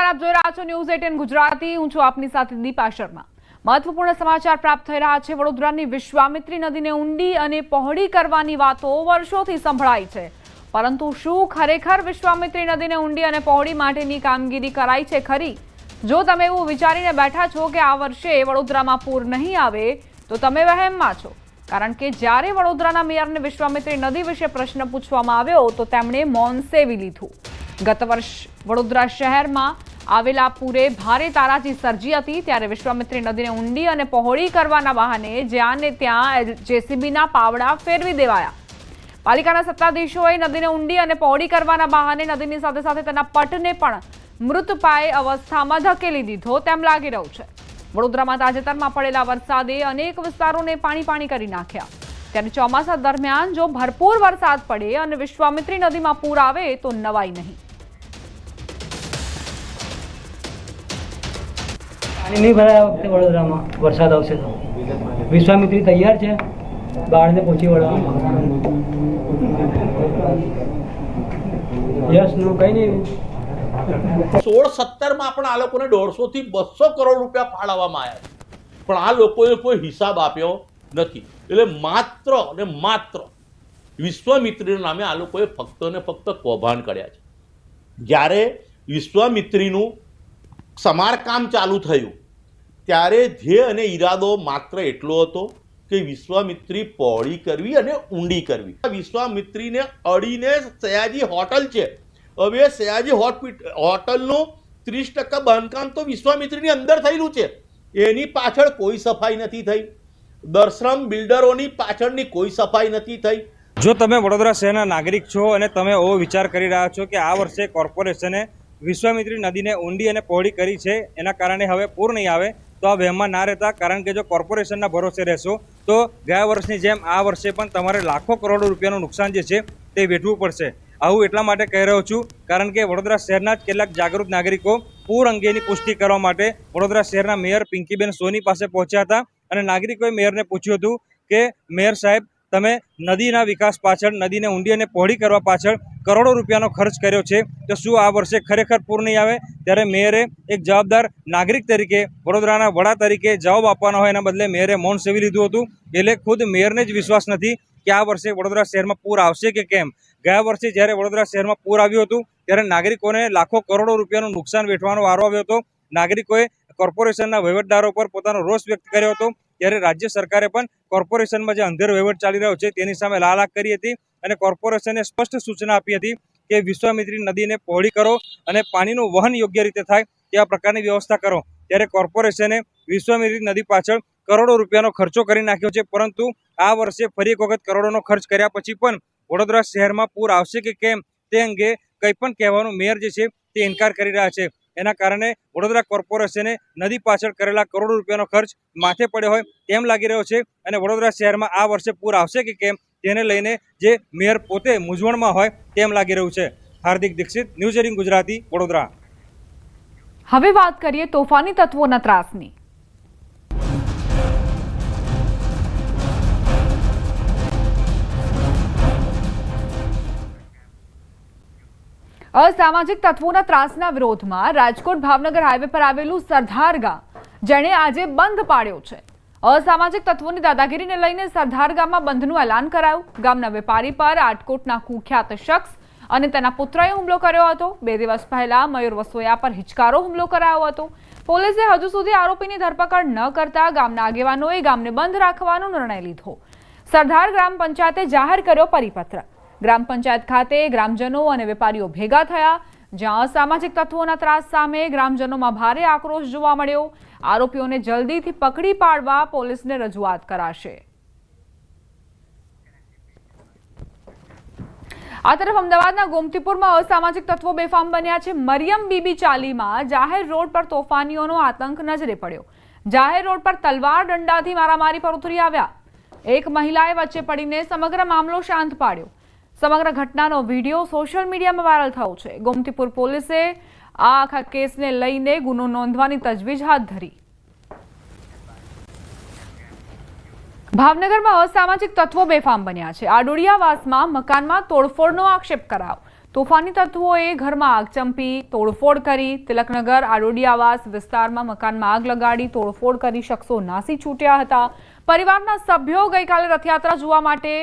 નમસ્કાર, આપ જોઈ રહ્યા છો ન્યૂઝ 18 ગુજરાતી। હું છું આપની સાથે દીપા શર્મા। મહત્વપૂર્ણ સમાચાર પ્રાપ્ત થઈ રહ્યા છે। વડોદરાની વિશ્વામિત્રી નદીને ઊંડી અને પહોળી કરવાની વાતો વર્ષોથી સંભળાય છે, પરંતુ શું ખરેખર વિશ્વામિત્રી નદીને ઊંડી અને પહોળી માટેની કામગીરી કરાઈ છે ખરી? જો તમે એવું વિચારીને બેઠા છો કે આ વર્ષે વડોદરામાં પૂર નહીં આવે તો તમે વહેમમાં છો, કારણ કે જ્યારે વડોદરાના મેયરને વિશ્વામિત્રી નદી વિશે પ્રશ્ન પૂછવામાં આવ્યો તો તેમણે મૌન સેવી લીધું। ગત વર્ષ વડોદરા શહેરમાં આવેલા પૂરે ભારે તારાજી સર્જી હતી, ત્યારે વિશ્વામિત્રી નદીને ઊંડી અને પહોળી કરવાના બહાને જ્યાં ને ત્યાં જેસીબીના પાવડા ફેરવી દેવાયા। પાલિકાના સત્તાધીશોએ નદીને ઊંડી અને પહોળી કરવાના બહાને નદીની સાથે સાથે તેના પટને પણ મૃતપાય અવસ્થામાં ધકેલી દીધો તેમ લાગી રહ્યું છે। વડોદરામાં તાજેતરમાં પડેલા વરસાદે અનેક વિસ્તારોને પાણી કરી નાખ્યા, ત્યારે ચોમાસા દરમિયાન જો ભરપૂર વરસાદ પડે અને વિશ્વામિત્રી નદીમાં પૂર આવે તો નવાઈ નહીં। पानी नहीं भरा वक्त वडोदरा में वरसाद आवशे तो विश्वामित्री तैयार है बाढ़ ने पहुंची वड़ा यस नो कहीं नहीं। 16-17 માં પણ આ લોકોને 150 થી 200 કરોડ રૂપિયા ફાળવવામાં આવ્યા છે, પણ આ લોકોએ કોઈ હિસાબ આપ્યો નથી। એટલે માત્ર અને માત્ર વિશ્વામિત્રીના નામે આ લોકોએ ફક્ત ને ફક્ત કૌભાંડ કર્યા છે। જ્યારે વિશ્વામિત્રીનું સમારકામ ચાલુ થયું ત્યારે ધ્યેય અને ઈરાદો માત્ર એટલો હતો કે વિશ્વામિત્રી પહોળી કરવી અને ઊંડી કરવી। વિશ્વામિત્રીને અડીને સયાજી હોટલ છે, હવે સયાજી હોટલનું 30% બાંધકામ તો વિશ્વામિત્રીની અંદર થયેલું છે, એની પાછળ કોઈ સફાઈ નથી થઈ। દર્શન બિલ્ડરોની પાછળની કોઈ સફાઈ નથી થઈ। જો તમે વડોદરા શહેરના નાગરિક છો અને તમે એવો વિચાર કરી રહ્યા છો કે આ વર્ષે કોર્પોરેશને વિશ્વામિત્રી નદીને ઊંડી અને પહોળી કરી છે, એના કારણે હવે પૂર નહીં આવે, તો આ વહેમમાં ના રહેતા, કારણ કે જો કોર્પોરેશનના ભરોસે રહેશો તો ગયા વર્ષની જેમ આ વર્ષે પણ તમારે લાખો કરોડો રૂપિયાનું નુકસાન જે છે તે વેઠવું પડશે। આવું એટલા માટે કહી રહ્યો છું કારણ કે વડોદરા શહેરના જ કેટલાક જાગૃત નાગરિકો પૂર અંગેની પુષ્ટિ કરવા માટે વડોદરા શહેરના મેયર પિંકીબેન સોની પાસે પહોંચ્યા હતા અને નાગરિકોએ મેયરને પૂછ્યું હતું કે મેયર સાહેબ, તમે નદીના વિકાસ પાછળ, નદીને ઊંડી અને પહોળી કરવા પાછળ કરોડો રૂપિયાનો ખર્ચ કર્યો છે, તો શું આ વર્ષે ખરેખર પૂર નહીં આવે? ત્યારે મેયરે એક જવાબદાર નાગરિક તરીકે, વડોદરાના વડા તરીકે જવાબ આપવાનો હોય એના બદલે મેયરે મૌન સેવી લીધું હતું। એટલે ખુદ મેયરને જ વિશ્વાસ નથી કે આ વર્ષે વડોદરા શહેરમાં પૂર આવશે કે કેમ। ગયા વર્ષે જ્યારે વડોદરા શહેરમાં પૂર આવ્યું હતું ત્યારે નાગરિકોને લાખો કરોડો રૂપિયાનું નુકસાન વેઠવાનો વારો આવ્યો હતો। નાગરિકોએ કોર્પોરેશનના વહીવટદારો પર પોતાનો રોષ વ્યક્ત કર્યો હતો, ત્યારે રાજ્ય સરકારે પણ કોર્પોરેશનમાં જે અંધેર વહીવટ ચાલી રહ્યો છે તેની સામે લાલ આંખ કરી હતી અને કોર્પોરેશને સ્પષ્ટ સૂચના આપી હતી કે વિશ્વામિત્રી નદીને પહોળી કરો અને પાણીનું વહન યોગ્ય રીતે થાય તેવા પ્રકારની વ્યવસ્થા કરો। ત્યારે કોર્પોરેશને વિશ્વામિત્રી નદી પાછળ કરોડો રૂપિયાનો ખર્ચો કરી નાખ્યો છે, પરંતુ આ વર્ષે ફરી એક વખત કરોડોનો ખર્ચ કર્યા પછી પણ વડોદરા શહેરમાં પૂર આવશે કે કેમ તે અંગે કંઈ પણ કહેવાનું મેયર જે છે તે ઇનકાર કરી રહ્યા છે। એના કારણે વડોદરા કોર્પોરેશને નદી પાછળ કરેલા કરોડો રૂપિયાનો ખર્ચ માથે પડ્યો હોય તેમ લાગી રહ્યો છે અને વડોદરા શહેરમાં આ વર્ષે પૂર આવશે કે કેમ તેને લઈને જે મેયર પોતે મૂંઝવણમાં હોય તેમ લાગી રહ્યું છે। હાર્દિક દીક્ષિત, ન્યૂઝ 18 ગુજરાતી, વડોદરા। હવે વાત કરીએ તોફાની તત્વોના ત્રાસની। અસામાજિક તત્વોના ત્રાસના વિરોધમાં રાજકોટ ભાવનગર હાઈવે પર આવેલું સરદાર ગામ જેણે આજે બંધ પાડ્યો છે। અસામાજિક તત્વોની દાદાગીરીને લઈને સરદાર ગામમાં બંધનું એલાન કરાયું। ગામના વેપારી પર આટકોટના કુખ્યાત શખ્સ અને તેના પુત્રએ હુમલો કર્યો હતો। 2 દિવસ પહેલા મયુર વસોયા પર હિચકારો હુમલો કરાયો હતો। પોલીસે હજુ સુધી આરોપીની ધરપકડ ન કરતા ગામના આગેવાનોએ ગામને બંધ રાખવાનો નિર્ણય લીધો। સરદાર ગ્રામ પંચાયતે જાહેર કર્યો પરિપત્ર। ગ્રામ પંચાયત ખાતે ગ્રામજનો અને વેપારીઓ ભેગા થયા, જ્યાં અસામાજિક તત્વોના ત્રાસ સામે ગ્રામજનોમાં ભારે આક્રોશ જોવા મળ્યો। આરોપીઓને જલ્દીથી પકડી પાડવા પોલીસને રજૂઆત કરાશે। આ તરફ અમદાવાદના ગોમતીપુરમાં અસામાજિક તત્વો બેફામ બન્યા છે। મરિયમ બીબી ચાલીમાં જાહેર રોડ પર તોફાનીઓનો આતંક નજરે પડ્યો। જાહેર રોડ પર તલવાર દંડાથી મારામારી પર ઉતરી આવ્યા। એક મહિલાએ વચ્ચે પડીને સમગ્ર મામલો શાંત પાડ્યો। સમગ્ર ઘટનાનો વિડીયો સોશિયલ મીડિયામાં વાયરલ થયો છે। ગોમતીપુર પોલીસે આ આખા કેસને લઈને ગુનો નોંધવાની તજવીજ હાથ ધરી। ભાવનગરમાં અસામાજિક તત્વો બેફામ બન્યા છે। આડોડિયાવાસમાં મકાનમાં તોડફોડનો આક્ષેપ કરાયો। તોફાની તત્વોએ ઘરમાં આગ ચંપી તોડફોડ કરી તિલકનગર આડોડી આવાસ વિસ્તારમાં મકાનમાં આગ લગાડી તોડફોડ કરી શખ્સો નાસી છૂટ્યા હતા. પરિવારના સભ્યો ગઈકાલે રથયાત્રા જોવા માટે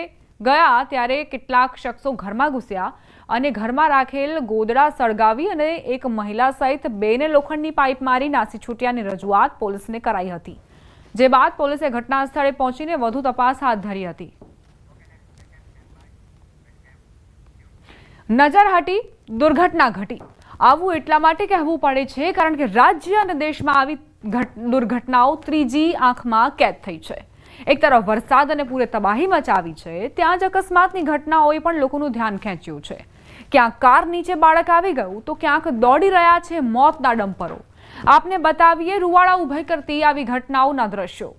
ગયા ત્યારે કેટલાક શખ્સો ઘરમાં ઘૂસ્યા અને ઘરમાં રાખેલ ગોદડા સળગાવી અને એક મહિલા સહિત બેને લોખંડની પાઇપ મારી નાસી છૂટ્યાની રજૂઆત પોલીસને કરાઈ હતી. જે બાદ પોલીસે ઘટના સ્થળે પહોંચીને વધુ તપાસ હાથ ધરી હતી. નજર હટી દુર્ઘટના ઘટી આવું એટલા માટે કહેવું પડે છે કારણ કે રાજ્ય અને દેશમાં આવી દુર્ઘટનાઓ ત્રીજી આંખમાં કેદ થઈ છે. એક તરફ વરસાદ અને પૂરે તબાહી મચાવી છે, ત્યાં જ અકસ્માતની ઘટનાઓએ પણ લોકોનું ધ્યાન ખેંચ્યું છે. ક્યાંક કાર નીચે બાળક આવી ગયું તો ક્યાંક દોડી રહ્યા છે મોતના ડમ્પરો. આપને બતાવીએ રૂવાડા ઉભી કરતી આવી ઘટનાઓના દ્રશ્યો.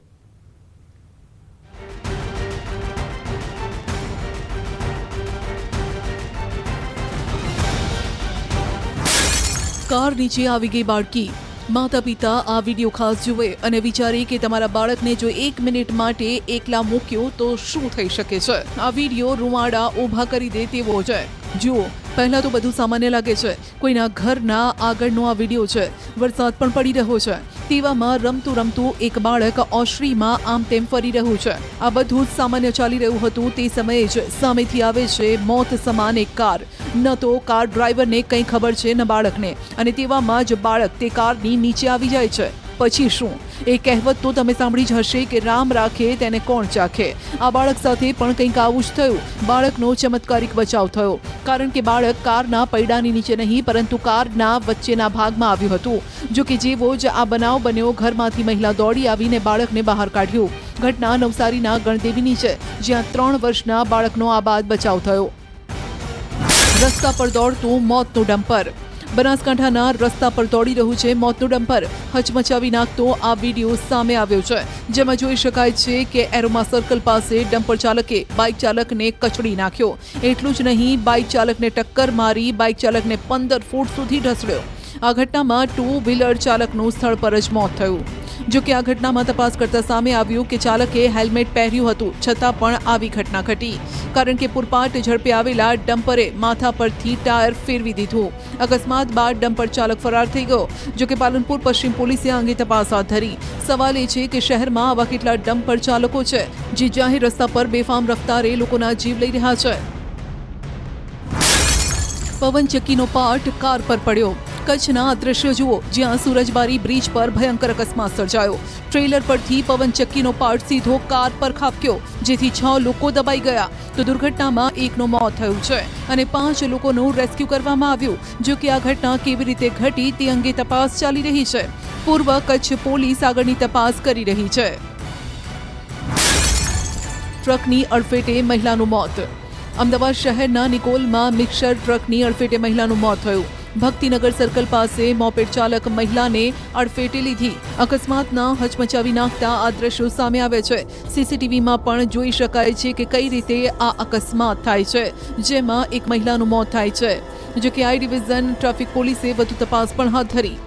કાર નીચે આવી ગઈ બાળકી. માતા પિતા આ વિડીયો ખાસ જુએ અને વિચારે કે તમારા બાળકને જો 1 મિનિટ માટે એકલા મૂક્યો તો શું થઈ શકે છે. આ વિડીયો રૂવાડા ઊભા કરી દે તેવો છે. જુઓ, પહેલા તો બધું સામાન્ય લાગે છે. કોઈના ઘરના આગળનો આ વિડીયો છે. વરસાદ પણ પડી રહ્યો છે. તેવામાં રમતું રમતું એક બાળક ઓશરીમાં આમ તેમ ફરી રહ્યું છે. આ બધું જ સામાન્ય ચાલી રહ્યું હતું તે સમયે જ સામેથી આવે છે મોત સમાન એક કાર. ન તો કાર ડ્રાઈવરને કંઈ ખબર છે ન બાળકને, અને તેવામાં જ બાળક તે કારની નીચે આવી જાય છે. પછી શું? એ કહેવત તો તમે સાંભળી જ હશે કે રામ રાખે તેને કોણ ચાખે. આ બાળક સાથે પણ કંઈક આવું જ થયું. બાળકનો ચમત્કારિક બચાવ થયો કારણ કે બાળક કારના પૈડાની નીચે નહીં પરંતુ કારના વચ્ચેના ભાગમાં આવ્યું હતું. જો કે જેવો જ આ બનાવ બન્યો, ઘરમાંથી મહિલા દોડી આવીને બાળકને બહાર કાઢ્યું. ઘટના નવસારીના ગણદેવીની છે, જ્યાં 3 વર્ષના બાળકનો આબાદ બચાવ થયો. રસ્તા પર દોડતું મોતનું ડમ્પર. બનાસકાંઠાના રસ્તા પર દોડી રહ્યું છે મોતનું ડમ્પર. હચમચાવી નાખતો આ વિડીયો સામે આવ્યો છે, જેમાં જોઈ શકાય છે કે એરોમા સર્કલ પાસે ડમ્પર ચાલકે બાઇક ચાલકને કચડી નાખ્યો. એટલું જ નહીં, બાઇક ચાલકને ટક્કર મારી બાઇક ચાલકને 15 ફૂટ સુધી ઢસડ્યો. આ ઘટનામાં 2 વ્હીલર ચાલકનું સ્થળ પર જ મોત થયું. જો કે આ ઘટનામાં તપાસ કરતા સામે આવ્યું કે ચાલકે હેલ્મેટ પહેર્યું હતું છતાં પણ આવી ઘટના ઘટી કારણ કે પૂરપાટ ઝડપે આવેલા ડમ્પરે માથા પરથી ટાયર ફેરવી દીધું. અકસ્માત બાદ ડમ્પર ચાલક ફરાર થઈ ગયો. જો કે પાલનપુર પશ્ચિમ પોલીસે આ અંગે તપાસ હાથ ધરી. સવાલ એ છે કે શહેરમાં આવા કેટલા ડમ્પર ચાલકો છે જે જાહેર રસ્તા પર બેફામ રફતારે લોકોના જીવ લઈ રહ્યા છે. પવનચક્કીનો પાટ કાર પર પડ્યો. કચ્છના આ દ્રશ્યો જુઓ, જ્યાં સુરજબારી બ્રિજ પર ભયંકર અકસ્માત સર્જાયો. ટ્રેલર પરથી પવનચક્કીનો પાર્ટ સીધો કાર પર ખાબક્યો, જેથી 6 લોકો દબાઈ ગયા. તો દુર્ઘટનામાં 1નું મોત થયું છે અને 5 લોકોનું રેસ્ક્યુ કરવામાં આવ્યું. જો કે આ ઘટના કેવી રીતે ઘટી તે અંગે તપાસ ચાલી રહી છે. પૂર્વ કચ્છ પોલીસ આગળની તપાસ કરી રહી છે. ટ્રકની અડફેટે મહિલાનું મોત. અમદાવાદ શહેરના નિકોલમાં મિક્સર ટ્રકની અડફેટે મહિલાનું મોત થયું. ભક્તિનગર સર્કલ પાસે મોપેડ ચાલક મહિલાને અડફેટે લીધી. અકસ્માતના હચમચાવી નાખતા આ દ્રશ્યો સામે આવે છે. સીસીટીવીમાં પણ જોઈ શકાય છે કે કઈ રીતે આ અકસ્માત થાય છે, જેમાં એક મહિલાનું મોત થાય છે. જો કે આઈ ડિવિઝન ટ્રાફિક પોલીસે વધુ તપાસ પણ હાથ ધરી.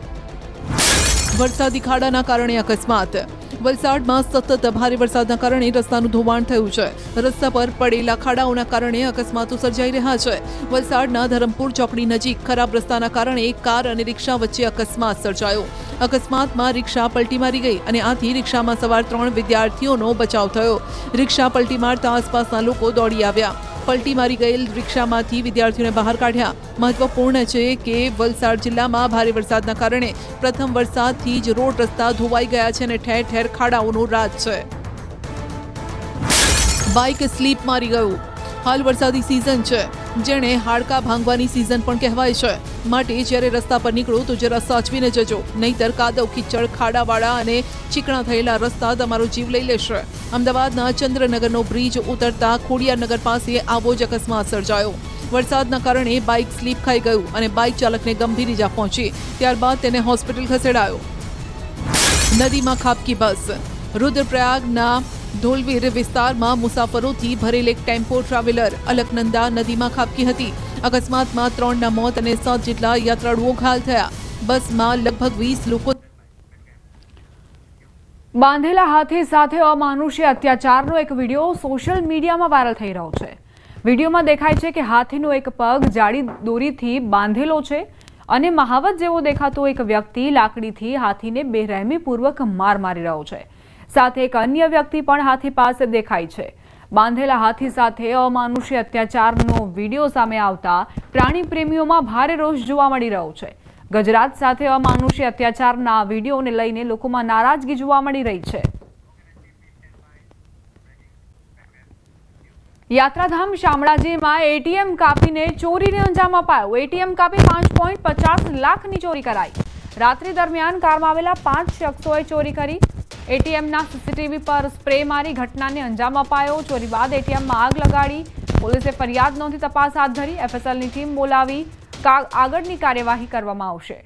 વરસાદી ખાડાના કારણે અકસ્માત. વલસાડમાં સતત ભારે વરસાદના કારણે રસ્તાનું ધોવાણ થયું છે. રસ્તા પર પડેલા ખાડાઓના કારણે અકસ્માતો સર્જાઈ રહ્યા છે. વલસાડના ધરમપુર ચોકડી નજીક ખરાબ રસ્તાના કારણે કાર અને રિક્ષા વચ્ચે અકસ્માત સર્જાયો. અકસ્માતમાં રિક્ષા પલટી મારી ગઈ અને આથી રિક્ષામાં સવાર 3 વિદ્યાર્થીઓનો બચાવ થયો. રિક્ષા પલટી મારતા આસપાસના લોકો દોડી આવ્યા. પલટી મારી ગયેલ રિક્ષામાંથી વિદ્યાર્થીઓને બહાર કાઢ્યા. મહત્વપૂર્ણ છે કે વલસાડ જિલ્લામાં ભારે વરસાદના કારણે પ્રથમ વરસાદથી જ રોડ રસ્તા ધોવાઈ ગયા છે અને ઠેર ઠેર ખાડાઓનો રાજ છે. બાઇક સ્લીપ મારી ગયું. હાલ વરસાદી સિઝન છે, જેને હાડકા ભાંગવાની સિઝન પણ કહેવાય છે. માટે જ્યારે રસ્તા પર નીકળો તો જરા સાચવીને જજો, નહીંતર કાદવ કિચડ ખાડાવાળા અને ચીકણા થયેલા રસ્તા તમારો જીવ લઈ લેશે. અમદાવાદના ચંદ્રનગરનો બ્રિજ ઉતરતા ખોડિયારનગર પાસે આવો જ અકસ્માત સર્જાયો. વરસાદના કારણે બાઇક સ્લીપ ખાઈ ગયું અને બાઇક ચાલકને ગંભીર ઇજા પહોંચી. ત્યારબાદ તેને હોસ્પિટલ ખસેડાયો. નદીમાં ખાબકી બસ. રુદ્રપ્રયાગના ધોલવીર વિસ્તારમાં મુસાફરોથી ભરેલ એક ટેમ્પો ટ્રાવેલર અલકનંદા નદીમાં ખાબકી હતી. અકસ્માતમાં 3ના મોત અને 7 જેટલા યાત્રાળુઓ ઘાયલ થયા. બસમાં લગભગ 20 લોકો. બાંધેલા હાથી સાથે અમાનુષી અત્યાચારનો એક વિડીયો સોશિયલ મીડિયામાં વાયરલ થઈ રહ્યો છે. વિડીયોમાં દેખાય છે કે હાથીનો એક પગ જાડી દોરીથી બાંધેલો છે અને મહાવત જેવો દેખાતો એક વ્યક્તિ લાકડીથી હાથીને બેરહેમીપૂર્વક માર મારી રહ્યો છે. સાથે એક અન્ય વ્યક્તિ પણ હાથી પાસે દેખાય છે. બાંધેલા હાથી સાથે અમાનુષી અત્યાચારનો વિડીયો સામે આવતા પ્રાણી પ્રેમીઓમાં ભારે રોષ જોવા મળી રહ્યો છે. ગજરાત સાથે અમાનુષી અત્યાચારના વિડીયોને લઈને લોકોમાં નારાજગી જોવા મળી રહી છે. યાત્રાધામ શામળાજીમાં એટીએમ કાપીને ચોરીને અંજામ અપાયો. એટીએમ કાપી 5.50 લાખની ચોરી કરાઈ. રાત્રિ દરમિયાન કારમાં આવેલા 5 શખ્સોએ ચોરી કરી. એટીએમના સીસીટીવી પર સ્પ્રે મારી ઘટનાને અંજામ અપાયો. ચોરી બાદ એટીએમમાં આગ લગાડી. પોલીસે ફરિયાદ નોંધી તપાસ હાથ ધરી. એફએસએલની ટીમ બોલાવી આગળની કાર્યવાહી કરવામાં આવશે.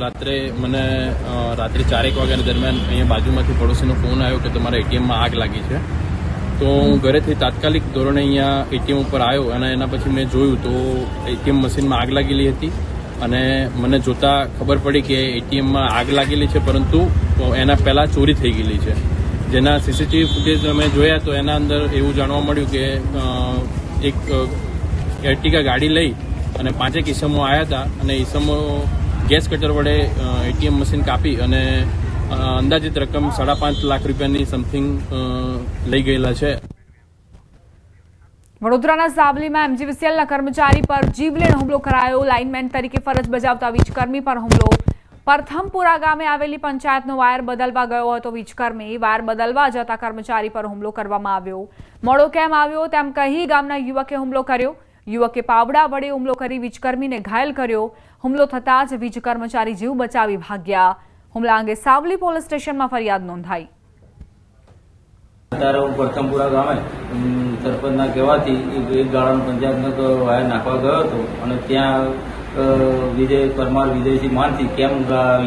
રાત્રે 4:01 વાગ્યાના દરમિયાન અહીંયા બાજુમાંથી પડોશીનો ફોન આવ્યો કે તમારા એટીએમમાં આગ લાગી છે. તો હું ઘરેથી તાત્કાલિક ધોરણે અહીંયા એટીએમ ઉપર આવ્યો અને એના પછી મેં જોયું તો એટીએમ મશીનમાં આગ લાગેલી હતી અને મને જોતાં ખબર પડી કે એટીએમમાં આગ લાગેલી છે, પરંતુ એના પહેલાં ચોરી થઈ ગયેલી છે. જેના સીસીટીવી ફૂટેજ અમે જોયા તો એના અંદર એવું જાણવા મળ્યું કે એક એર્ટિગા ગાડી લઈ અને 5 ઈસમો આવ્યા હતા અને ઈસમો ગેસ કટર વડે એટીએમ મશીન કાપી અને અંદાજિત રકમ 5.5 લાખ રૂપિયાની સમથિંગ લઈ ગયેલા છે. વડોદરાના સાવલીમાં એમજીવીસીએલના કર્મચારી પર જીવલેણ હુમલો કરાયો. લાઇનમેન તરીકે ફરજ બજાવતા વીજકર્મી પર હુમલો. પરથમપુરા ગામે આવેલી પંચાયતનો વાયર બદલવા ગયો હતો વીજકર્મી. વાયર બદલવા જતા કર્મચારી પર હુમલો કરવામાં આવ્યો. મોડો કેમ આવ્યો તેમ કહી ગામના યુવકે હુમલો કર્યો. યુવકે પાવડા વડે હુમલો કરી વીજકર્મીને ઘાયલ કર્યો. હુમલો થતાં જ વીજ કર્મચારી જીવ બચાવી ભાગ્યા. હુમલા અંગે સાવલી પોલીસ સ્ટેશનમાં ફરિયાદ નોંધાઈ. અત્યારે હું પરથમપુરા ગામે સરપંચના કહેવાથી એક ગાળાનો પંચાયતનો વાયર નાખવા ગયો હતો અને ત્યાં વિજય પરમાર વિજયસિંહ માનસિંહ કેમ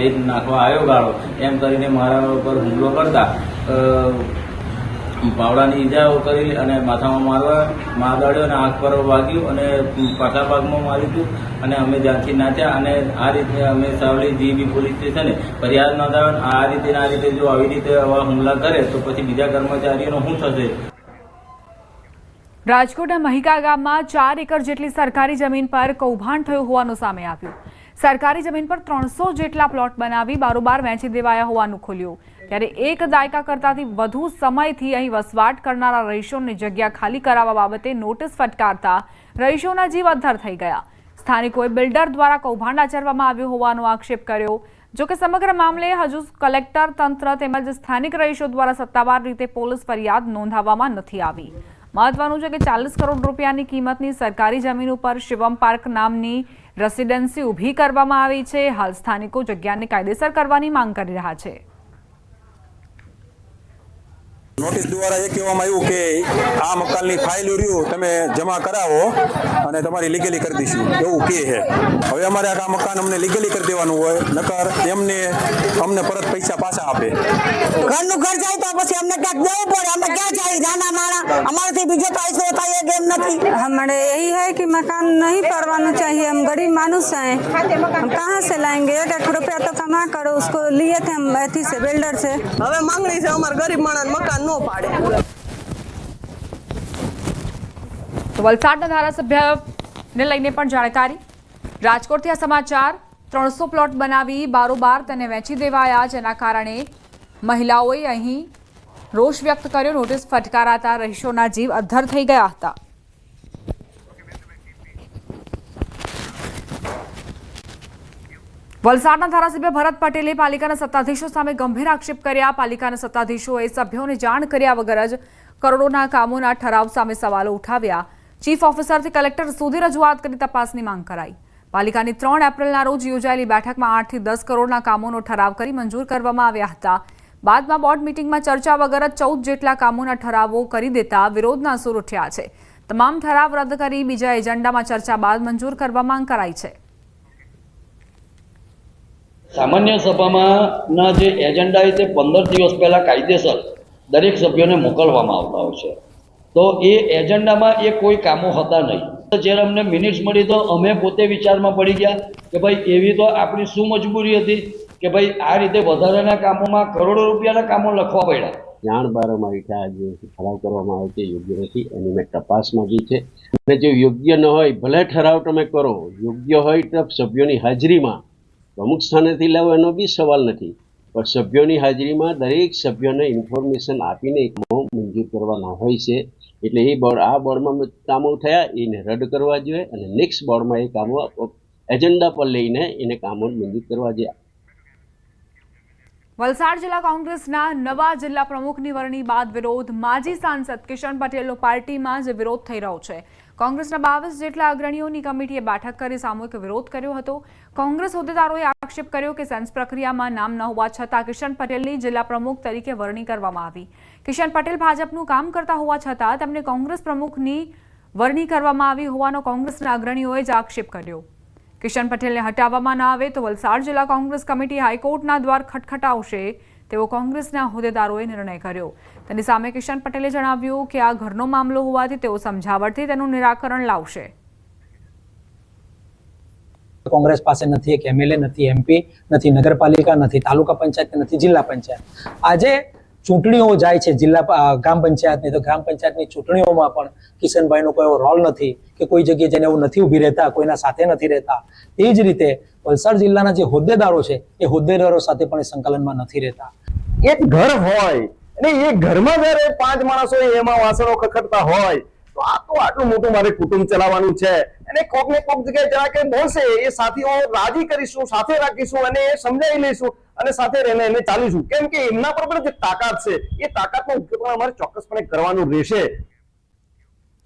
લેટ નાખવા આવ્યો ગાળો એમ કરીને મારા ઉપર હુમલો કરતા પાવડાની ઈજાઓ કરી અને માથામાં મારવાડ્યો અને આંખ પર વાગ્યું અને પાછા ભાગમાં માર્યું હતું અને અમે જ્યાંથી નાચ્યા અને આ રીતે અમે સાવલી જીબી પોલીસ સ્ટેશને ફરિયાદ નોંધાવી. આ રીતે જો આવી રીતે આવા હુમલા કરે તો પછી બીજા કર્મચારીઓનો શું થશે? રાજકોટના મહિકા ગામમાં 4 એકર જેટલી સરકારી જમીન પર કૌભાંડ થયું હોવાનું સામે આવ્યું. સરકારી જમીન પર 300 જેટલા પ્લોટ બનાવી બારોબાર વેચી દેવાયા હોવાનું ખુલ્યું. ત્યારે 1 દાયકા કરતાથી વધુ સમયથી અહીં વસવાટ કરનારા રહીશોની જગ્યા ખાલી કરાવવા બાબતે નોટિસ ફટકારતા રહીશોના જીવ અદ્ધર થઈ ગયા. સ્થાનિકોએ બિલ્ડર દ્વારા કૌભાંડ આચરવામાં આવ્યું હોવાનો આક્ષેપ કર્યો. જોકે સમગ્ર મામલે હજુ કલેક્ટર તંત્ર તેમજ સ્થાનિક રહીશો દ્વારા સત્તાવાર રીતે પોલીસ ફરિયાદ નોંધાવવામાં નથી આવી. મહત્વનું છે કે 40 કરોડ રૂપિયાની કિંમતની સરકારી જમીન ઉપર શિવમ પાર્ક નામની રેસિડેન્સી ઊભી કરવામાં આવી છે. હાલ સ્થાનિકો જગ્યાને કાયદેસર કરવાની માંગ કરી રહ્યા છે. નોટિસ દ્વારા એ કહેવામાં આવ્યું કે આ મકાનની ફાઇલ રહ્યું તમે જમા કરાવો અને તમારી લીગલી કરી દઈશું એવું કહે છે. હવે અમારે આ મકાન અમને લીગલી કરી દેવાનું હોય, નકર અમને પરત પૈસા પાછા આપે. ઘરનું ઘર જાય તો પછી અમને ક્યાંક દેવું પડે. અમે ક્યાં જાય નાના માણા, અમારાથી બીજો પૈસો થાય એ गेम नहीं. हमारे यही है कि मकान नहीं करवाना चाहिए. हम गरीब मानुस हैं, हम कहाँ से लाएंगे? 1 रुपया तो कमा करो. उसको लिए थे हम ऐसी से बिल्डर से. હવે માંગણી છે અમાર ગરીબ માણસ મકાન નો પાડે. તો વલસાડના ધારાસભ્યને લઈને પણ જાણકારી. રાજકોટથી આ સમાચાર. 300 પ્લોટ બનાવી બારોબાર તેને વેચી દેવાયા, જેના કારણે મહિલાઓએ અહીં રોષ વ્યક્ત કર્યો. નોટિસ ફટકારાતા રહીશોના જીવ અદ્ધર થઈ ગયા હતા. વલસાડના ધારાસભ્ય ભરત પટેલે પાલિકાના સત્તાધીશો સામે ગંભીર આક્ષેપ કર્યા. પાલિકાના સત્તાધીશોએ સભ્યોને જાણ કર્યા વગર જ કરોડોના કામોના ઠરાવ સામે સવાલો ઉઠાવ્યા. ચીફ ઓફિસરથી કલેક્ટર સુધી રજૂઆત કરી તપાસની માંગ કરાઈ. પાલિકાની 3 એપ્રિલના રોજ યોજાયેલી બેઠકમાં 8 થી 10 કરોડના કામોનો ઠરાવ કરી મંજૂર કરવામાં આવ્યા હતા. બાદમાં બોર્ડ મિટિંગમાં ચર્ચા વગર જ 14 જેટલા કામોના ઠરાવો કરી દેતા વિરોધના સૂર ઉઠ્યા છે. તમામ ઠરાવ રદ કરી બીજા એજન્ડામાં ચર્ચા બાદ મંજૂર કરવા માંગ કરાઈ છે. સામાન્ય સભામાં જે એજન્ડા છે તે 15 દિવસ પહેલા કાયદેસર દરેક સભ્યોને મોકલવામાં આવતા હોય છે. તો એ એજન્ડામાં એ કોઈ કામો હતા નહીં. જ્યારે અમને મિનિટ્સ મળી તો અમે પોતે વિચારમાં પડી ગયા કે ભાઈ એવી તો આપણી શું મજબૂરી હતી કે ભાઈ આ રીતે વધારાના કામોમાં કરોડો રૂપિયાના કામો લખવા પડ્યા. જાણ બહાર અમારી ત્યાં જે ઠરાવ કરવામાં આવે છે યોગ્ય નથી, એની મેં તપાસ માંગી છે. અને જો યોગ્ય ન હોય ભલે ઠરાવ તમે કરો, યોગ્ય હોય તો સભ્યોની હાજરીમાં પ્રમુખ સ્થાનેથી લાવો એનો બી સવાલ નથી, પણ સભ્યોની હાજરીમાં દરેક સભ્યોને ઇન્ફોર્મેશન આપીને કામો મંજૂર કરવાના હોય છે. એટલે એ બોર્ડ આ બોર્ડમાં કામો થયા એને રદ કરવા જોઈએ અને નેક્સ્ટ બોર્ડમાં એ કામો એજન્ડા પર લઈને એને કામો મંજૂર કરવા જોઈએ. વલસાડ જિલ્લા કોંગ્રેસના નવા જિલ્લા પ્રમુખની વરણી બાદ વિરોધ. માજી સાંસદ કિશન પટેલનો પાર્ટીમાં જ વિરોધ થઈ રહ્યો છે. કોંગ્રેસના 22 જેટલા અગ્રણીઓની કમિટીએ બેઠક કરી સામૂહિક વિરોધ કર્યો હતો. કોંગ્રેસ હોદ્દેદારોએ આક્ષેપ કર્યો કે સેન્સ પ્રક્રિયામાં નામ ન હોવા છતાં કિશન પટેલની જિલ્લા પ્રમુખ તરીકે વરણી કરવામાં આવી. કિશન પટેલ ભાજપનું કામ કરતા હોવા છતાં તેમને કોંગ્રેસ પ્રમુખની વરણી કરવામાં આવી હોવાનો કોંગ્રેસના અગ્રણીઓએ જ આક્ષેપ કર્યો. કિશન પટેલને હટાવવામાં ન આવે તો વલસાડ જિલ્લા કોંગ્રેસ કમિટી હાઈકોર્ટના દ્વાર ખટખટાવશે તેવો કોંગ્રેસના હોદ્દેદારોએ નિર્ણય કર્યો. તેની સામે કિશન પટેલે જણાવ્યું કે આ ઘરનો મામલો હોવાથી તેઓ સમજાવટથી તેનું નિરાકરણ લાવશે. કોંગ્રેસ પાસે નથી એક એમએલએ, નથી એમપી, નથી નગરપાલિકા, નથી તાલુકા પંચાયત, નથી જિલ્લા પંચાયત. આજે ચૂંટણીઓ જાય છે ગ્રામ પંચાયતની, તો ગ્રામ પંચાયતની ચૂંટણીઓમાં પણ કિશનભાઈનો કોઈ રોલ નથી કે કોઈ જગ્યાએ જઈને એવું નથી ઊભી રહેતા, કોઈના સાથે નથી રહેતા. એ જ રીતે વલસાડ જિલ્લાના જે હોદ્દેદારો છે એ હોદ્દેદારો સાથે પણ સંકલનમાં નથી રહેતા. એક ઘર હોય અને એ ઘરમાં જયારે 5 માણસો એમાં વાસણો ખખડતા હોય તો આ તો આટલું મોટું મારે કુટુંબ ચલાવવાનું છે અને કોક ને કોક જગ્યાએ જરા કે બોલશે એ સાથીઓ રાજી કરીશું, સાથે રાખીશું અને સમજાવી લઈશું અને સાથે રહીને એને ચાલીશું. કેમ કે એમના પર પણ જે તાકાત છે એ તાકાતનો ઉપયોગ અમારે ચોક્કસપણે કરવાનું રહેશે.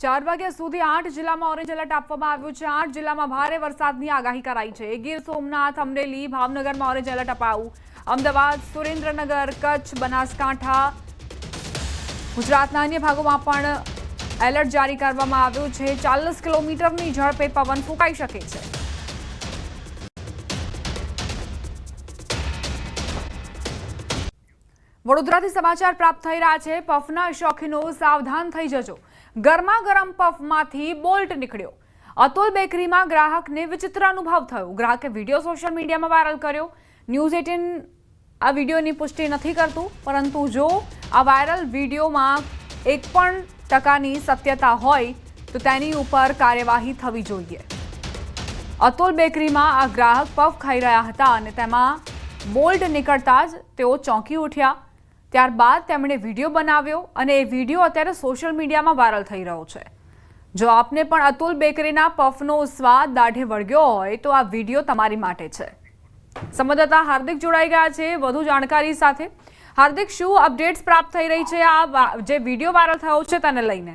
4 વાગ્યા સુધી 8 જિલ્લામાં ઓરેન્જ એલર્ટ આપવામાં આવ્યું છે. 8 જિલ્લામાં ભારે વરસાદની આગાહી કરાઈ છે. ગીર સોમનાથ, અમરેલી, ભાવનગરમાં ઓરેન્જ એલર્ટ અપાયું. અમદાવાદ, સુરેન્દ્રનગર, કચ્છ, બનાસકાંઠા, ગુજરાતના અન્ય ભાગોમાં પણ એલર્ટ જારી કરવામાં આવ્યું છે. 40 કિલોમીટરની ઝડપે પવન ફૂંકાઈ શકે છે. વડોદરાથી સમાચાર પ્રાપ્ત થઈ રહ્યા છે. પફના શોખીનો સાવધાન થઈ જજો. ગરમા ગરમ પફમાંથી બોલ્ટ નીકળ્યો. અતુલ બેકરીમાં ગ્રાહકને વિચિત્ર અનુભવ થયો. ગ્રાહકે વિડીયો સોશિયલ મીડિયામાં વાયરલ કર્યો. ન્યૂઝ 18 આ વિડીયોની પુષ્ટિ નથી કરતું, પરંતુ જો આ વાયરલ વિડીયોમાં 1% સત્યતા હોય તો તેની ઉપર કાર્યવાહી થવી જોઈએ. અતુલ બેકરીમાં આ ગ્રાહક પફ ખાઈ રહ્યા હતા અને તેમાં બોલ્ટ નીકળતા જ તેઓ ચોંકી ઉઠ્યા. ત્યારબાદ તેમણે વિડીયો બનાવ્યો અને એ વિડીયો અત્યારે સોશિયલ મીડિયામાં વાયરલ થઈ રહ્યો છે. જો આપને પણ અતુલ બેકરીના પફનો સ્વાદ દાઢે વળગ્યો હોય તો આ વિડીયો તમારી માટે છે. સંવાદદાતા હાર્દિક જોડાઈ ગયા છે વધુ જાણકારી સાથે. હાર્દિક, શું અપડેટ્સ પ્રાપ્ત થઈ રહી છે આ જે વિડીયો વાયરલ થયો છે તેને લઈને?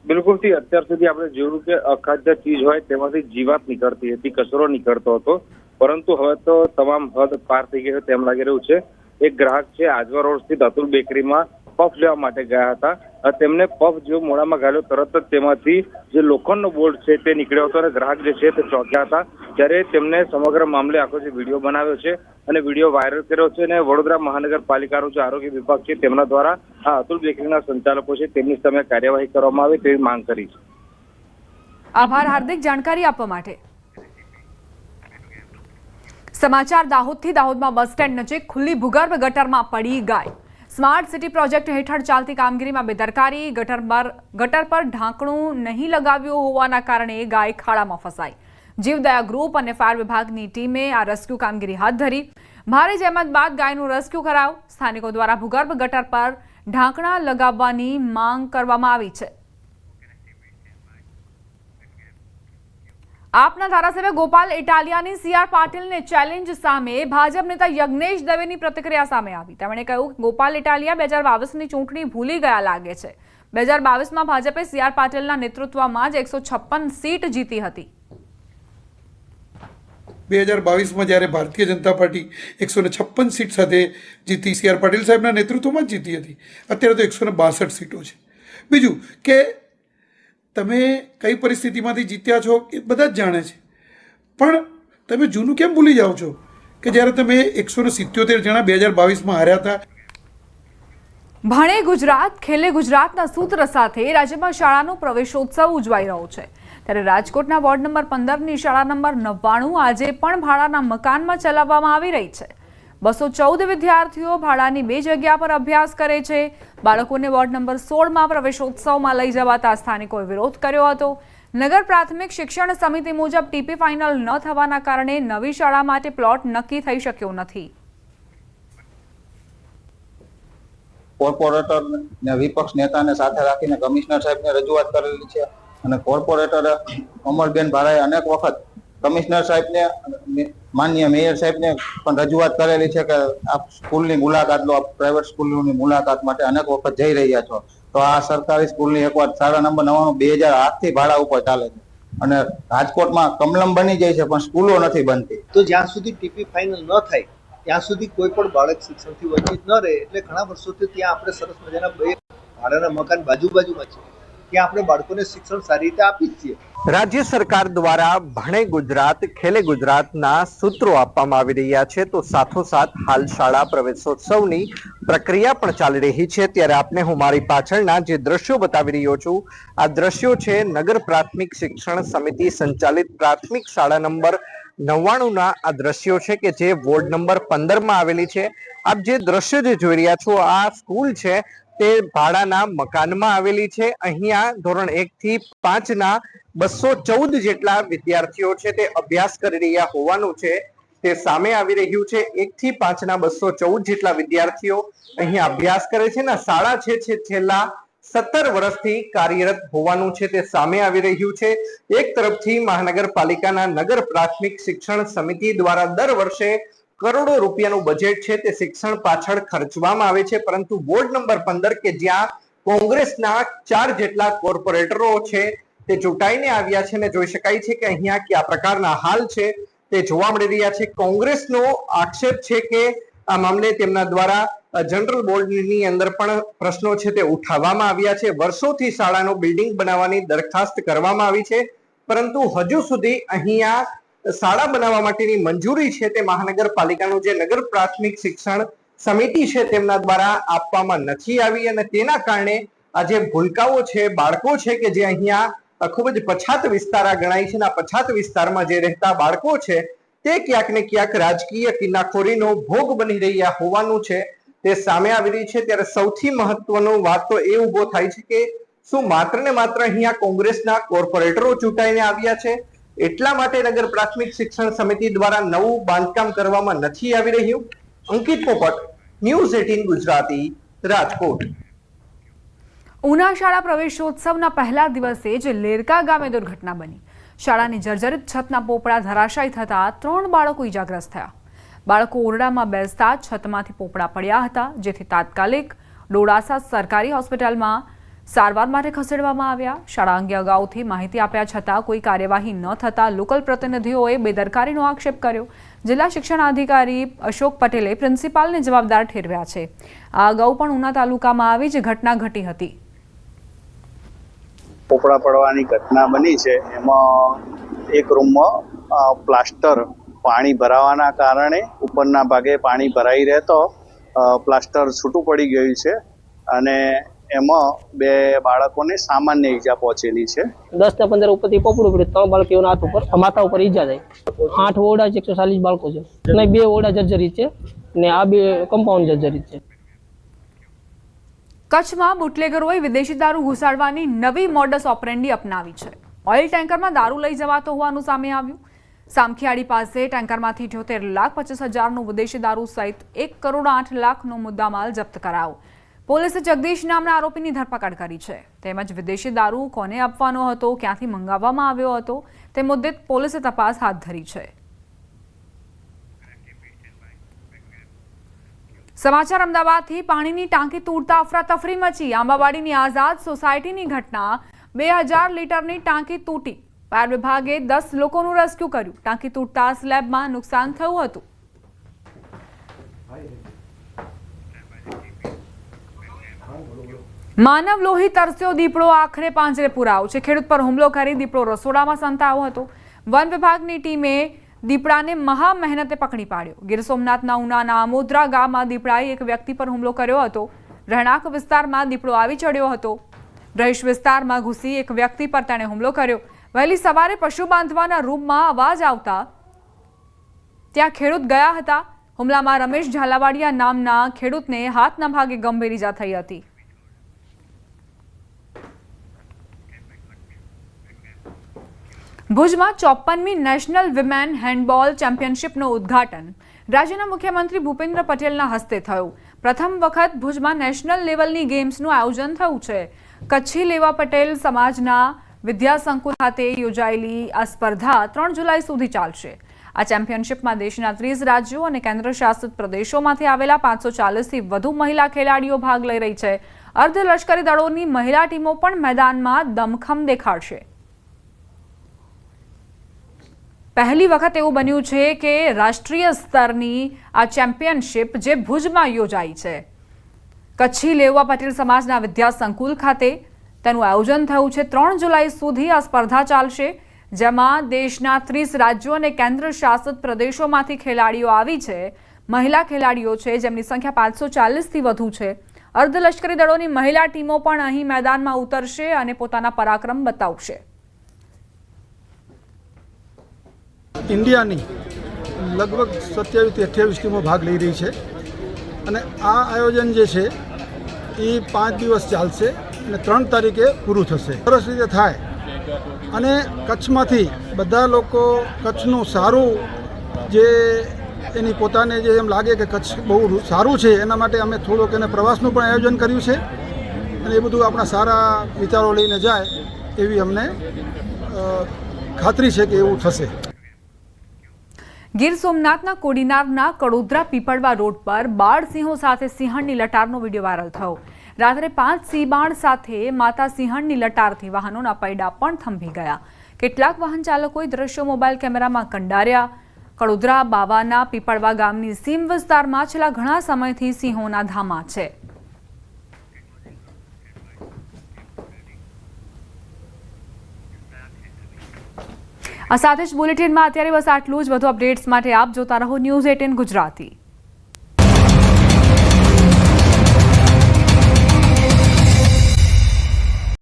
બિલકુલથી અત્યાર સુધી આપણે જોયું કે અખાદ્ય ચીજ હોય તેમાંથી જીવાત નીકળતી હતી, કચરો નીકળતો હતો, પરંતુ હવે તો તમામ હદ પાર થઈ ગઈ તેમ લાગી રહ્યું છે. એક ગ્રાહક છે આજવા રોડ સ્થિત અતુલ બેકરીમાં પફ લેવા માટે ગયા હતા. તેમને પફ જો મોઢામાં ગાળ્યો તરત જ તેમાંથી જે લોખંડનો બોલ્ટ છે તે નીકળ્યો હતો અને ગ્રાહક જે છે તે ચોંક્યા હતા. ત્યારે તેમને સમગ્ર મામલે આખો જે વિડીયો બનાવ્યો છે અને વિડીયો વાયરલ કર્યો છે અને વડોદરા મહાનગરપાલિકાનો જે આરોગ્ય વિભાગ છે તેમના દ્વારા આ અતુલ બેકરીના સંચાલકો છે તેમની સામે કાર્યવાહી કરવામાં આવે તેવી માંગ કરી છે. આભાર હાર્દિક, જાણકારી આપવા માટે. સમાચાર દાહોદથી. દાહોદમાં બસ સ્ટેન્ડ નજીક ખુલ્લી ભૂગર્ભ ગટરમાં પડી ગાય. સ્માર્ટ સિટી પ્રોજેક્ટ હેઠળ ચાલતી કામગીરીમાં બેદરકારી. ગટર પર ઢાંકણું નહીં લગાવ્યું હોવાના કારણે ગાય ખાડામાં ફસાઈ. જીવદયા ગ્રુપ અને ફાયર વિભાગની ટીમે આ રેસ્ક્યુ કામગીરી હાથ ધરી. ભારે જહેમત બાદ ગાયનું રેસ્ક્યુ કરાયું. સ્થાનિકો દ્વારા ભૂગર્ભ ગટર પર ઢાંકણા લગાવવાની માંગ કરવામાં આવી છે. આપના ધારાસભ્ય ગોપાલ ઇટાલિયાની CR પાટીલને ચેલેન્જ સામે ભાજપ નેતા યજ્ઞેશ દવેની પ્રતિક્રિયા સામે આવી. તેમણે કહ્યું કે ગોપાલ ઇટાલિયા 2022ની ચૂંટણી ભૂલી ગયા લાગે છે. 2022માં ભાજપે CR પાટીલના નેતૃત્વમાં જ 156 સીટ જીતી હતી. 2022માં જ્યારે ભારતીય જનતા પાર્ટી 156 સીટ સાથે જીતી, CR પાટીલ સાહેબના નેતૃત્વમાં જ જીતી હતી. અત્યારે તો 162 સીટો છે. બીજું કે તમે કઈ પરિસ્થિતિમાંથી જીત્યા છો એ બધા જ જાણે છે, પણ તમે જૂનું કેમ ભૂલી જાઓ છો કે જ્યારે તમે 177 જણા 2022માં હાર્યા હતા. ભણે ગુજરાત ખેલે ગુજરાતના સૂત્ર સાથે રાજ્યમાં શાળાનો પ્રવેશોત્સવ ઉજવાઈ રહ્યો છે ત્યારે રાજકોટના વોર્ડ નંબર 15ની શાળા નંબર 99 આજે પણ ભાડાના મકાનમાં ચલાવવામાં આવી રહી છે। 214 વિદ્યાર્થીઓ ભાડાની 2 જગ્યા પર અભ્યાસ કરે છે। બાળકોને વોર્ડ નંબર 16માં પ્રવેશોત્સવમાં લઈ જવાતા સ્થાનિકોએ વિરોધ કર્યો હતો। નગર પ્રાથમિક શિક્ષણ સમિતિ મુજબ ટીપી ફાઇનલ ન થવાના કારણે નવી શાળા માટે પ્લોટ નક્કી થઈ શક્યો નથી। કોર્પોરેટર ને વિપક્ષ નેતાને સાથે રાખીને કમિશનર સાહેબને રજૂઆત કરેલી છે અને કોર્પોરેટર અમરબેન ભારાએ અનેક વખત કમિશનર સાહેબને માનનીય મેયર સાહેબને પણ રજૂઆત કરેલી છે કે આપ સ્કૂલની મુલાકાત લો, આપ પ્રાઇવેટ સ્કૂલની મુલાકાત માટે અનેક વખત જઈ રહ્યા છો। તો આ સરકારી સ્કૂલની એકવાર શાળા નંબર 99 2008થી ભાડા ઉપર ચાલે છે અને રાજકોટમાં કમલમ બની જાય છે પણ સ્કૂલો નથી બનતી। તો જ્યાં સુધી ટીપી ફાઇનલ ન થાય ત્યાં સુધી કોઈ પણ બાળક શિક્ષણથી વંચિત ન રહે એટલે ઘણા વર્ષોથી ત્યાં આપણે સરસ મજાના 2 ભાડાના મકાન બાજુમાં છે, ત્યાં આપણે બાળકોને શિક્ષણ સારી રીતે આપી જ છીએ। રાજ્ય સરકાર દ્વારા ભણે ગુજરાત ખેલે ગુજરાતના સૂત્રો આપવામાં આવી રહ્યા છે તો સાથોસાથ હાલ શાળા પ્રવેશોત્સવની પ્રક્રિયા પણ ચાલી રહી છે। ત્યારે આપને હું મારી પાછળના જે દ્રશ્યો બતાવી રહ્યો છું આ દ્રશ્યો છે નગર પ્રાથમિક શિક્ષણ સમિતિ સંચાલિત પ્રાથમિક શાળા નંબર 99ના આ દ્રશ્યો છે કે જે વોર્ડ નંબર 15માં આવેલી છે। આપ જે દ્રશ્યો જે જોઈ રહ્યા છો આ સ્કૂલ છે તે ભાડાના મકાનમાં આવેલી છે। અહીંયા ધોરણ 1 થી 5ના 214 જેટલા વિદ્યાર્થીઓ છે તે અભ્યાસ કરી રહ્યા હોવાનું છે તે સામે આવી રહ્યું છે। 1 થી 5ના 214 જેટલા વિદ્યાર્થીઓ અહીંયા અભ્યાસ કરે છે ને શાળા છે છેલ્લા 17 વર્ષથી કાર્યરત હોવાનું છે તે સામે આવી રહ્યું છે। એક તરફથી મહાનગરપાલિકાના નગર પ્રાથમિક શિક્ષણ સમિતિ દ્વારા દર વર્ષે કરોડો રૂપિયાનું બજેટ છે તે શિક્ષણ પાછળ ખર્ચવામાં આવે છે, પરંતુ વોર્ડ નંબર 15 કે જ્યાં કોંગ્રેસના 4 જેટલા કોર્પોરેટરો છે તે ચૂંટાઈને આવ્યા છે ને જોઈ શકાય છે કે અહીંયા કયા પ્રકારના હાલ છે તે જોવા મળી રહ્યા છે। કોંગ્રેસનો આક્ષેપ છે કે આ મામલે તેમના દ્વારા જનરલ બોર્ડની અંદર પણ પ્રશ્નો છે તે ઉઠાવવામાં આવ્યા છે। વર્ષોથી શાળાનો બિલ્ડિંગ બનાવવાની દરખાસ્ત કરવામાં આવી છે પરંતુ હજુ સુધી અહીંયા શાળા બનાવવા માટેની મંજૂરી છે તે મહાનગરપાલિકાનું જે નગર પ્રાથમિક શિક્ષણ સમિતિ છે તેમના દ્વારા આપવામાં નથી આવી અને તેના કારણે આ જે ભૂલકાઓ છે બાળકો છે કે જે અહીંયા ખૂબ જ પછાત વિસ્તાર ગણાય છે અને આ પછાત વિસ્તારમાં જે રહેતા બાળકો છે તે ક્યાંક ને ક્યાંક રાજકીય કિનાખોરીનો ભોગ બની રહ્યા હોવાનું છે તે સામે આવી રહી છે। ત્યારે સૌથી મહત્વનું વાત તો એ ઉભો થાય છે કે શું માત્ર ને માત્ર અહીંયા કોંગ્રેસના કોર્પોરેટરો ચૂંટાઈને આવ્યા છે એટલા માટે નગર પ્રાથમિક શિક્ષણ સમિતિ દ્વારા નવું બાંધકામ કરવામાં નથી આવી રહ્યું? અંકિત પોપટ, ન્યૂઝ 18 ગુજરાતી, રાજકોટ। ઉના શાળા પ્રવેશોત્સવના પહેલા દિવસે જ લેરકા ગામે દુર્ઘટના બની। શાળાની જર્જરિત છતના પોપડા ધરાશાયી થતા 3 બાળકો ઇજાગ્રસ્ત થયા। બાળકો ઓરડામાં બેસતા છતમાંથી પોપડા પડ્યા હતા જેથી તાત્કાલિક ડોળાસા સરકારી હોસ્પિટલમાં સારવાર માટે ખસેડવામાં આવ્યા। શાળા અંગે અગાઉથી માહિતી આપ્યા છતાં કોઈ કાર્યવાહી ન થતા લોકલ પ્રતિનિધિઓએ બેદરકારીનો આક્ષેપ કર્યો। જિલ્લા શિક્ષણ અધિકારી અશોક પટેલે પ્રિન્સિપાલને જવાબદાર ઠેરવ્યા છે। આ અગાઉ પણ ઉના તાલુકામાં આવી જ ઘટના ઘટી હતી। પોપડા પડવાની ઘટના બની છે એમાં એક રૂમમાં પ્લાસ્ટર પાણી ભરાવાના કારણે ઉપરના ભાગે પાણી ભરાઈ રહેતો પ્લાસ્ટર છૂટું પડી ગયું છે અને એમાં 2 બાળકોને સામાન્ય ઈજા પહોંચેલી છે। 10 થી 15 ઉપરથી પોપડું પડ્યું, 3 બાળકોના હાથ ઉપર માથા ઉપર ઈજા થઈ। 8 ઓરડા છે, 140 બાળકો છે અને 2 ઓરડા જર્જરિત છે ને આ 2 કમ્પાઉન્ડ જર્જરિત છે। કચ્છમાં બુટલેગરોએ વિદેશી દારૂ ઘુસાડવાની નવી મોડસ ઓપરેન્ડી અપનાવી છે। ઓઇલ ટેન્કરમાં દારૂ લઈ જવાતો હોવાનું સામે આવ્યું। સામખિયાળી પાસે ટેન્કરમાંથી 78,25,000નું વિદેશી દારૂ સહિત 1,08,00,000નો મુદ્દામાલ જપ્ત કરાયો। પોલીસે જગદીશ નામના આરોપીની ધરપકડ કરી છે। તેમજ વિદેશી દારૂ કોને આપવાનો હતો, ક્યાંથી મંગાવવામાં આવ્યો હતો તે મુદ્દે પોલીસે તપાસ હાથ ધરી છે। સમાચાર અમદાવાદથી પાણીની ટાંકી તૂટતા અફરાતફરી મચી। આંબાવાડીની આઝાદ સોસાયટીની ઘટના 2000 લીટરની ટાંકી તૂટી। ફાયર વિભાગે 10 લોકોનું રેસ્ક્યુ કર્યું। ટાંકી તૂટતા સ્લેબમાં નુકસાન થયું હતું। માનવ લોહી તરસ્યો દીપડો આખરે પાંજરે પુરાયો છે। ખેડૂત પર હુમલો કરી દીપડો રસોડામાં સંતાયો હતો। વન વિભાગની ટીમે દીપડાને મહા મહેનતે પકડી પાડ્યો। ગીર સોમનાથના ઉનાના આમોદરા ગામમાં દીપડાએ એક વ્યક્તિ પર હુમલો કર્યો હતો। રહેણાંક વિસ્તારમાં દીપડો આવી ચડ્યો હતો. રહીશ વિસ્તારમાં ઘૂસી એક વ્યક્તિ પર તેણે હુમલો કર્યો. વહેલી સવારે પશુ બાંધવાના રૂમમાં અવાજ આવતા ત્યાં ખેડૂત ગયા હતા. હુમલામાં રમેશ ઝાલાવાડિયા નામના ખેડૂતને હાથના ભાગે ગંભીર ઈજા થઈ હતી. ભુજમાં 54મી નેશનલ વિમેન હેન્ડબોલ ચેમ્પિયનશિપનું ઉદ્ઘાટન રાજ્યના મુખ્યમંત્રી ભૂપેન્દ્ર પટેલના હસ્તે થયું. પ્રથમ વખત ભુજમાં નેશનલ લેવલની ગેમ્સનું આયોજન થયું છે. કચ્છી લેવા પટેલ સમાજના વિદ્યાસંકુલ ખાતે યોજાયેલી આ સ્પર્ધા 3 જુલાઈ સુધી ચાલશે. આ ચેમ્પિયનશિપમાં દેશના 30 રાજ્યો અને કેન્દ્રશાસિત પ્રદેશોમાંથી આવેલા 540થી વધુ મહિલા ખેલાડીઓ ભાગ લઈ રહી છે. અર્ધલશ્કરી દળોની મહિલા ટીમો પણ મેદાનમાં દમખમ દેખાડશે. પહેલી વખત એવું બન્યું છે કે રાષ્ટ્રીય સ્તરની આ ચેમ્પિયનશિપ જે ભુજમાં યોજાઈ છે. કચ્છી લેવા પટેલ સમાજના વિદ્યાસંકુલ ખાતે તેનું આયોજન થયું છે. 3 જુલાઈ સુધી આ સ્પર્ધા ચાલશે, જેમાં દેશના 30 રાજ્યો અને કેન્દ્ર શાસિત પ્રદેશોમાંથી ખેલાડીઓ આવી છે. મહિલા ખેલાડીઓ છે જેમની સંખ્યા 540થી વધુ છે. અર્ધલશ્કરી દળોની મહિલા ટીમો પણ અહીં મેદાનમાં ઉતરશે અને પોતાના પરાક્રમ બતાવશે. ઇન્ડિયાની લગભગ 27-28 ટીમો ભાગ લઈ રહી છે અને આ આયોજન જે છે એ 5 દિવસ ચાલશે અને 3 તારીખે પૂરું થશે. સરસ રીતે થાય અને કચ્છમાંથી બધા લોકો કચ્છનું સારું જે એની પોતાને જે એમ લાગે કે કચ્છ બહુ સારું છે એના માટે અમે થોડુંક એને પ્રવાસનું પણ આયોજન કર્યું છે અને એ બધું આપણા સારા વિચારો લઈને જાય એવી અમને ખાતરી છે કે એવું થશે. ગીર સોમનાથના કોડીનારના કડોદરા પીપળવા રોડ પર બાળ સિંહો સાથે સિંહણની લટારનો વિડીયો વાયરલ થયો. રાત્રે 5 સિંહબાણ સાથે માતા સિંહણની લટારથી વાહનોના પૈડા પણ થંભી ગયા. કેટલાક વાહન ચાલકોએ દ્રશ્યો મોબાઈલ કેમેરામાં કંડાર્યા. કડોદરા બાવાના પીપળવા ગામની સીમ વિસ્તારમાં છેલ્લા ઘણા સમયથી સિંહોના ધામા છે. આ સાથે જ બુલેટિનમાં અત્યારે બસ આટલું જ. વધુ અપડેટ્સ માટે આપ જોતા રહો ન્યૂઝ 18 ગુજરાતી.